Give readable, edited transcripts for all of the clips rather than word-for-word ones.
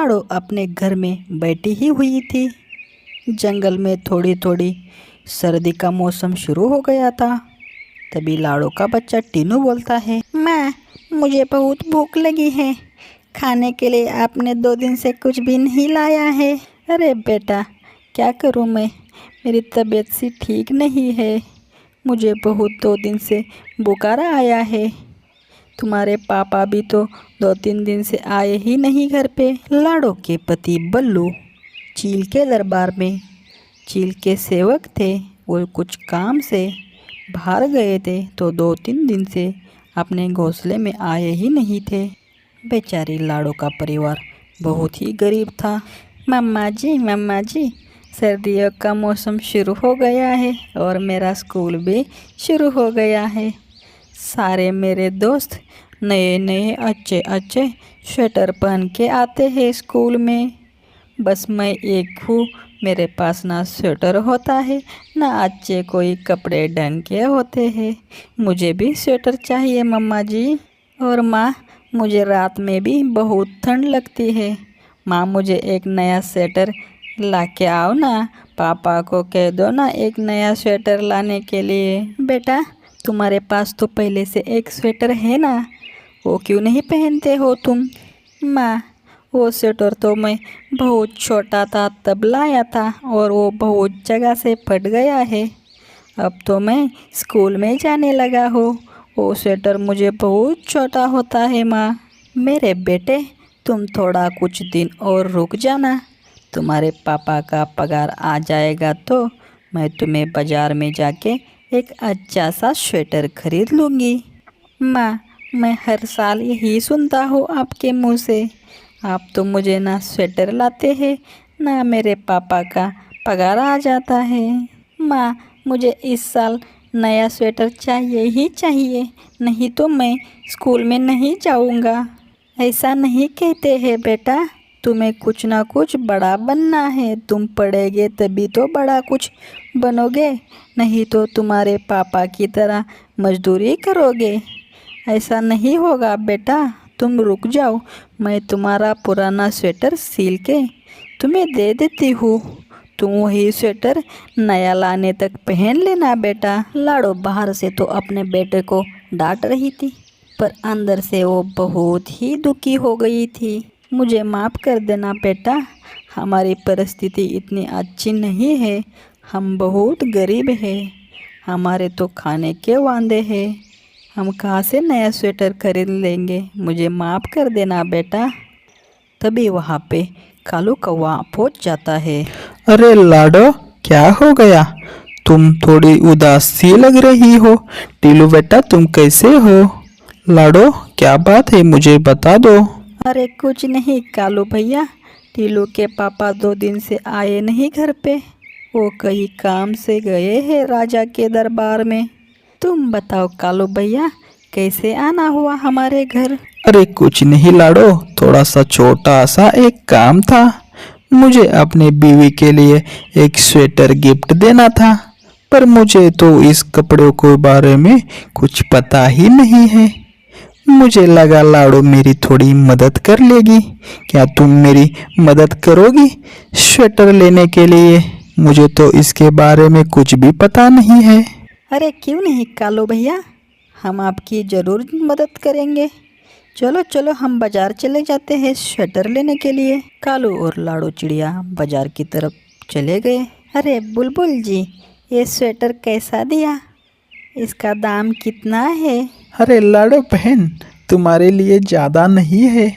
लाडो अपने घर में बैठी ही हुई थी। जंगल में थोड़ी थोड़ी सर्दी का मौसम शुरू हो गया था। तभी लाडो का बच्चा टीनू बोलता है, माँ मुझे बहुत भूख लगी है, खाने के लिए आपने 2 दिन से कुछ भी नहीं लाया है। अरे बेटा क्या करूँ मैं, मेरी तबीयत सी ठीक नहीं है, मुझे बहुत 2 दिन से बुखार आया है। तुम्हारे पापा भी तो 2-3 दिन से आए ही नहीं घर पे। लाडो के पति बल्लू चील के दरबार में चील के सेवक थे। वो कुछ काम से बाहर गए थे तो 2-3 दिन से अपने घोंसले में आए ही नहीं थे। बेचारी लाडो का परिवार बहुत ही गरीब था। मम्मा जी सर्दियों का मौसम शुरू हो गया है और मेरा स्कूल भी शुरू हो गया है। सारे मेरे दोस्त नए नए अच्छे अच्छे स्वेटर पहन के आते हैं स्कूल में, बस मैं एक हूँ, मेरे पास ना स्वेटर होता है ना अच्छे कोई कपड़े ढंग के होते हैं। मुझे भी स्वेटर चाहिए मम्मा जी। और माँ मुझे रात में भी बहुत ठंड लगती है। माँ मुझे एक नया स्वेटर ला के आओ ना, पापा को कह दो ना एक नया स्वेटर लाने के लिए। बेटा तुम्हारे पास तो पहले से एक स्वेटर है ना, वो क्यों नहीं पहनते हो तुम। माँ वो स्वेटर तो मैं बहुत छोटा था तब लाया था और वो बहुत जगह से फट गया है। अब तो मैं स्कूल में जाने लगा हूँ, वो स्वेटर मुझे बहुत छोटा होता है माँ। मेरे बेटे तुम थोड़ा कुछ दिन और रुक जाना, तुम्हारे पापा का पगार आ जाएगा तो मैं तुम्हें बाज़ार में जाके एक अच्छा सा स्वेटर खरीद लूँगी। माँ मैं हर साल यही सुनता हूँ आपके मुँह से, आप तो मुझे ना स्वेटर लाते हैं ना मेरे पापा का पगार आ जाता है। माँ मुझे इस साल नया स्वेटर चाहिए ही चाहिए, नहीं तो मैं स्कूल में नहीं जाऊँगा। ऐसा नहीं कहते हैं बेटा, तुम्हें कुछ ना कुछ बड़ा बनना है, तुम पढ़ोगे तभी तो बड़ा कुछ बनोगे, नहीं तो तुम्हारे पापा की तरह मजदूरी करोगे। ऐसा नहीं होगा बेटा, तुम रुक जाओ, मैं तुम्हारा पुराना स्वेटर सील के तुम्हें दे देती हूँ, तुम वही स्वेटर नया लाने तक पहन लेना बेटा। लाडो बाहर से तो अपने बेटे को डांट रही थी पर अंदर से वो बहुत ही दुखी हो गई थी। मुझे माफ़ कर देना बेटा, हमारी परिस्थिति इतनी अच्छी नहीं है, हम बहुत गरीब हैं, हमारे तो खाने के वांदे हैं, हम कहाँ से नया स्वेटर खरीद लेंगे, मुझे माफ़ कर देना बेटा। तभी वहाँ पे कालू कौवा पहुँच जाता है। अरे लाडो क्या हो गया, तुम थोड़ी उदास सी लग रही हो। टीलू बेटा तुम कैसे हो। लाडो क्या बात है मुझे बता दो। अरे कुछ नहीं कालू भैया, टीलू के पापा 2 दिन से आए नहीं घर पे, वो कहीं काम से गए हैं राजा के दरबार में। तुम बताओ कालू भैया कैसे आना हुआ हमारे घर। अरे कुछ नहीं लाडो, थोड़ा सा छोटा सा एक काम था, मुझे अपने बीवी के लिए एक स्वेटर गिफ्ट देना था, पर मुझे तो इस कपड़ों के बारे में कुछ पता ही नहीं है। मुझे लगा लाडो मेरी थोड़ी मदद कर लेगी, क्या तुम मेरी मदद करोगी स्वेटर लेने के लिए। मुझे तो इसके बारे में कुछ भी पता नहीं है। अरे क्यों नहीं कालू भैया, हम आपकी ज़रूर मदद करेंगे। चलो चलो हम बाज़ार चले जाते हैं स्वेटर लेने के लिए। कालू और लाडो चिड़िया बाज़ार की तरफ चले गए। अरे बुलबुल जी ये स्वेटर कैसा दिया, इसका दाम कितना है। अरे लाडो बहन तुम्हारे लिए ज़्यादा नहीं है,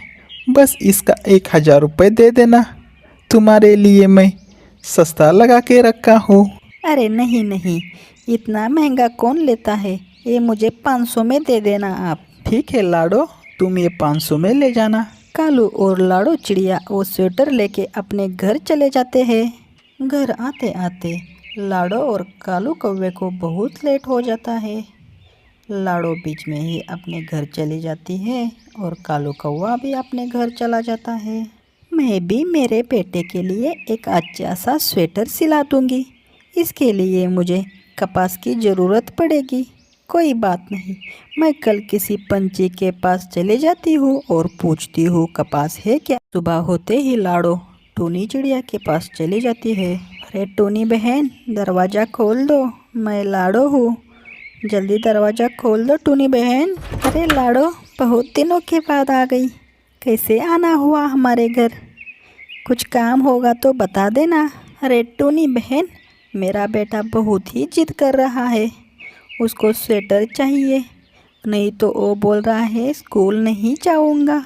बस इसका 1000 रुपये दे देना, तुम्हारे लिए मैं सस्ता लगा के रखा हूँ। अरे नहीं नहीं, इतना महंगा कौन लेता है, ये मुझे 500 में दे देना आप। ठीक है लाडो, तुम ये 500 में ले जाना। कालू और लाडो चिड़िया वो स्वेटर लेके अपने घर चले जाते हैं। घर आते आते लाडो और कालू कौवे को बहुत लेट हो जाता है। लाडो बीच में ही अपने घर चली जाती है और कालू कौवा भी अपने घर चला जाता है। मैं भी मेरे बेटे के लिए एक अच्छा सा स्वेटर सिला दूंगी, इसके लिए मुझे कपास की ज़रूरत पड़ेगी, कोई बात नहीं, मैं कल किसी पंछी के पास चले जाती हूँ और पूछती हूँ कपास है क्या। सुबह होते ही लाड़ो टूनी चिड़िया के पास चली जाती है। अरे टूनी बहन, दरवाज़ा खोल दो, मैं लाड़ो हूँ, जल्दी दरवाज़ा खोल दो टूनी बहन। अरे लाड़ो, बहुत दिनों के बाद आ गई, कैसे आना हुआ हमारे घर? कुछ काम होगा तो बता देना। अरे टूनी बहन, मेरा बेटा बहुत ही जिद कर रहा है, उसको स्वेटर चाहिए, नहीं तो वो बोल रहा है स्कूल नहीं जाऊंगा।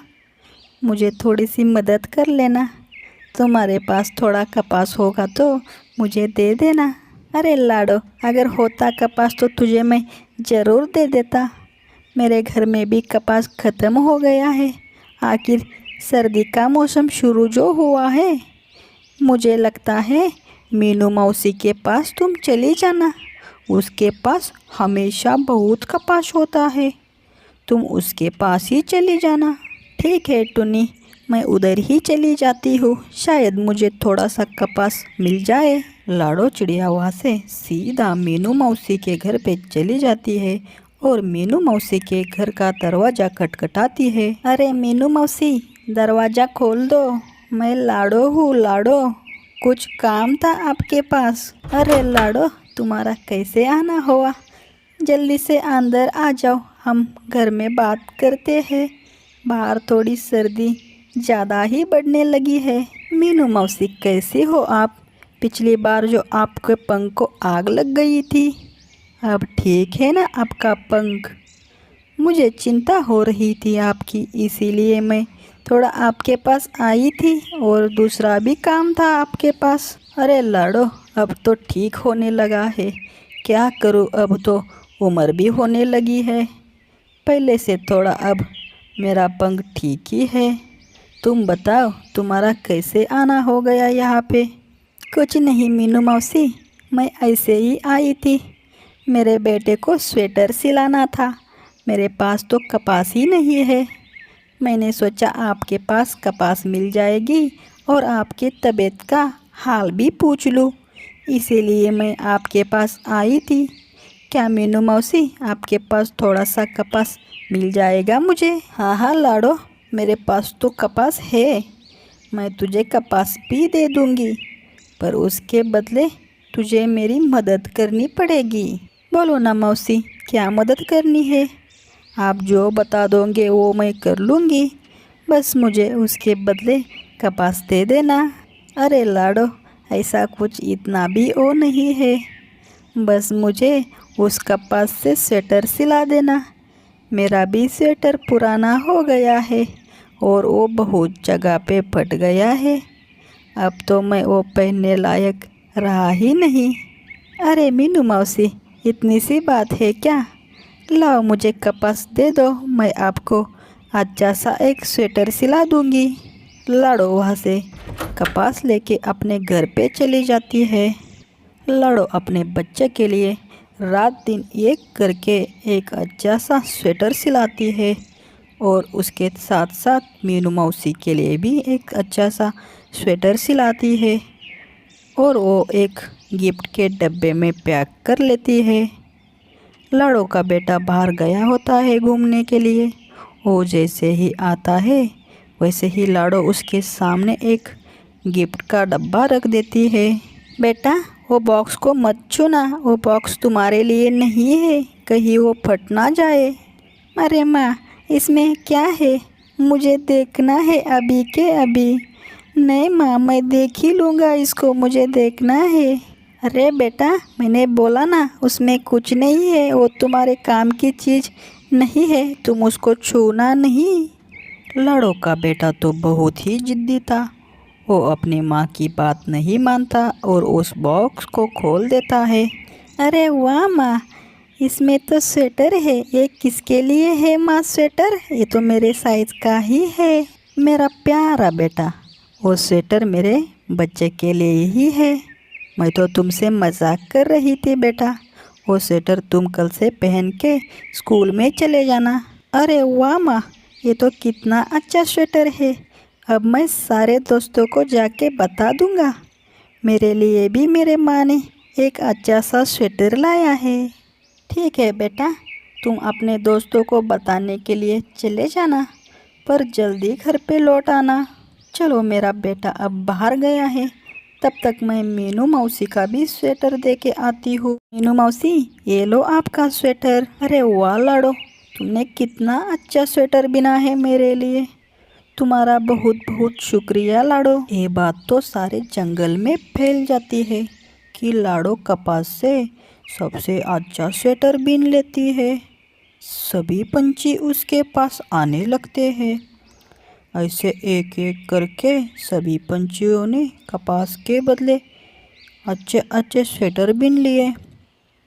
मुझे थोड़ी सी मदद कर लेना, तुम्हारे पास थोड़ा कपास होगा तो मुझे दे देना। अरे लाडो, अगर होता कपास तो तुझे मैं ज़रूर दे देता। मेरे घर में भी कपास ख़त्म हो गया है, आखिर सर्दी का मौसम शुरू जो हुआ है। मुझे लगता है मीनू मौसी के पास तुम चली जाना, उसके पास हमेशा बहुत कपास होता है, तुम उसके पास ही चली जाना। ठीक है टुनी, मैं उधर ही चली जाती हूँ, शायद मुझे थोड़ा सा कपास मिल जाए। लाडो चिड़िया वहाँ से सीधा मीनू मौसी के घर पे चली जाती है और मीनू मौसी के घर का दरवाज़ा खटखटाती है। अरे मीनू मौसी, दरवाज़ा खोल दो, मैं लाडो हूँ लाडो, कुछ काम था आपके पास। अरे लाडो, तुम्हारा कैसे आना हुआ? जल्दी से अंदर आ जाओ, हम घर में बात करते हैं, बाहर थोड़ी सर्दी ज़्यादा ही बढ़ने लगी है। मीनू मौसी, कैसी हो आप? पिछली बार जो आपके पंख को आग लग गई थी, अब ठीक है ना आपका पंख? मुझे चिंता हो रही थी आपकी, इसीलिए मैं थोड़ा आपके पास आई थी और दूसरा भी काम था आपके पास। अरे लाडो, अब तो ठीक होने लगा है, क्या करूँ, अब तो उम्र भी होने लगी है, पहले से थोड़ा अब मेरा पंख ठीक ही है। तुम बताओ, तुम्हारा कैसे आना हो गया यहाँ पे? कुछ नहीं मीनू मौसी, मैं ऐसे ही आई थी, मेरे बेटे को स्वेटर सिलाना था, मेरे पास तो कपास ही नहीं है, मैंने सोचा आपके पास कपास मिल जाएगी और आपकी तबीयत का हाल भी पूछ लूँ, इसीलिए मैं आपके पास आई थी। क्या मीनू मौसी, आपके पास थोड़ा सा कपास मिल जाएगा मुझे? हाँ हाँ लाडो, मेरे पास तो कपास है, मैं तुझे कपास भी दे दूँगी, पर उसके बदले तुझे मेरी मदद करनी पड़ेगी। बोलो ना मौसी, क्या मदद करनी है? आप जो बता दोगे वो मैं कर लूँगी, बस मुझे उसके बदले कपास दे देना। अरे लाडो, ऐसा कुछ इतना भी वो नहीं है, बस मुझे उस कपास से स्वेटर सिला देना। मेरा भी स्वेटर पुराना हो गया है और वो बहुत जगह पे फट गया है, अब तो मैं वो पहनने लायक रहा ही नहीं। अरे मीनू मौसी, इतनी सी बात है क्या? लाओ मुझे कपास दे दो, मैं आपको अच्छा सा एक स्वेटर सिला दूंगी। लाडो वहाँ से कपास लेके अपने घर पे चली जाती है। लाडो अपने बच्चे के लिए रात दिन एक करके एक अच्छा सा स्वेटर सिलाती है और उसके साथ साथ मीनू मौसी के लिए भी एक अच्छा सा स्वेटर सिलाती है और वो एक गिफ्ट के डब्बे में पैक कर लेती है। लाडो का बेटा बाहर गया होता है घूमने के लिए, वो जैसे ही आता है वैसे ही लाडो उसके सामने एक गिफ्ट का डब्बा रख देती है। बेटा, वो बॉक्स को मत छूना, वो बॉक्स तुम्हारे लिए नहीं है, कहीं वो फट ना जाए। अरे माँ, इसमें क्या है? मुझे देखना है अभी के अभी। नहीं माँ, मैं देख ही लूँगा इसको, मुझे देखना है। अरे बेटा, मैंने बोला ना उसमें कुछ नहीं है, वो तुम्हारे काम की चीज़ नहीं है, तुम उसको छूना नहीं। लाडो का बेटा तो बहुत ही जिद्दी था, वो अपनी माँ की बात नहीं मानता और उस बॉक्स को खोल देता है। अरे वाह माँ, इसमें तो स्वेटर है, ये किसके लिए है माँ स्वेटर? ये तो मेरे साइज़ का ही है। मेरा प्यारा बेटा, वो स्वेटर मेरे बच्चे के लिए ही है, मैं तो तुमसे मजाक कर रही थी बेटा, वो स्वेटर तुम कल से पहन के स्कूल में चले जाना। अरे वाह माँ, ये तो कितना अच्छा स्वेटर है, अब मैं सारे दोस्तों को जाके बता दूंगा, मेरे लिए भी मेरे माँ ने एक अच्छा सा स्वेटर लाया है। ठीक है बेटा, तुम अपने दोस्तों को बताने के लिए चले जाना, पर जल्दी घर पे लौट आना। चलो, मेरा बेटा अब बाहर गया है, तब तक मैं मीनू मौसी का भी स्वेटर दे के आती हूँ। मीनू मौसी, ये लो आपका स्वेटर। अरे वाह लाडो, तुमने कितना अच्छा स्वेटर बिना है मेरे लिए। तुम्हारा बहुत बहुत शुक्रिया लाडो। ये बात तो सारे जंगल में फैल जाती है कि लाडो कपास से सबसे अच्छा स्वेटर बीन लेती है। सभी पंछी उसके पास आने लगते हैं। ऐसे एक एक करके सभी पंछियों ने कपास के बदले अच्छे अच्छे स्वेटर बीन लिए।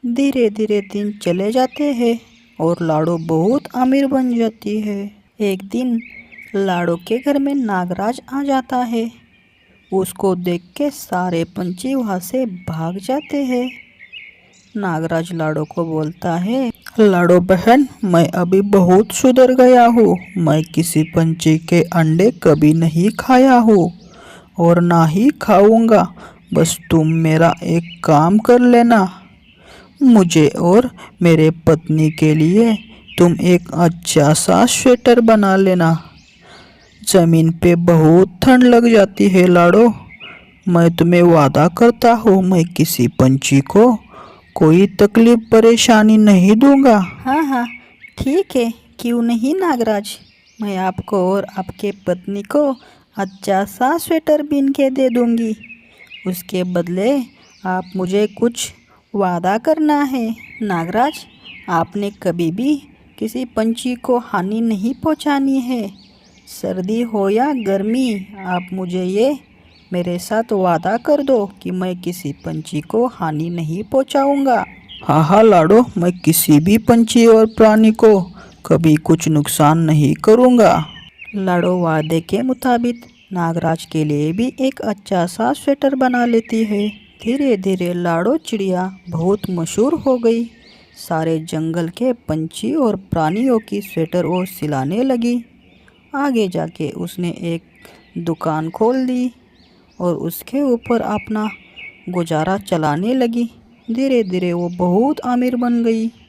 धीरे धीरे दिन चले जाते हैं और लाडो बहुत अमीर बन जाती है। एक दिन लाडो के घर में नागराज आ जाता है। उसको देख के सारे पंछी वहाँ से भाग जाते हैं। नागराज लाडो को बोलता है, लाडो बहन, मैं अभी बहुत सुधर गया हूँ। मैं किसी पंछी के अंडे कभी नहीं खाया हूँ और ना ही खाऊंगा। बस तुम मेरा एक काम कर लेना। मुझे और मेरे पत्नी के लिए तुम एक अच्छा सा स्वेटर बना लेना। ज़मीन पे बहुत ठंड लग जाती है लाडो। मैं तुम्हें वादा करता हूँ, मैं किसी पंछी को कोई तकलीफ परेशानी नहीं दूंगा। हाँ हाँ, ठीक है, क्यों नहीं नागराज। मैं आपको और आपके पत्नी को अच्छा सा स्वेटर बीन के दे दूंगी। उसके बदले आप मुझे कुछ वादा करना है। नागराज, आपने कभी भी किसी पंछी को हानि नहीं पहुंचानी है। सर्दी हो या गर्मी, आप मुझे ये मेरे साथ वादा कर दो कि मैं किसी पंछी को हानि नहीं पहुंचाऊंगा। हाँ हाँ लाडो, मैं किसी भी पंछी और प्राणी को कभी कुछ नुकसान नहीं करूंगा। लाडो वादे के मुताबिक नागराज के लिए भी एक अच्छा सा स्वेटर बना लेती है। धीरे धीरे लाडो चिड़िया बहुत मशहूर हो गई। सारे जंगल के पंछी और प्राणियों की स्वेटर वो सिलाने लगी। आगे जाके उसने एक दुकान खोल दी और उसके ऊपर अपना गुजारा चलाने लगी। धीरे धीरे वो बहुत अमीर बन गई।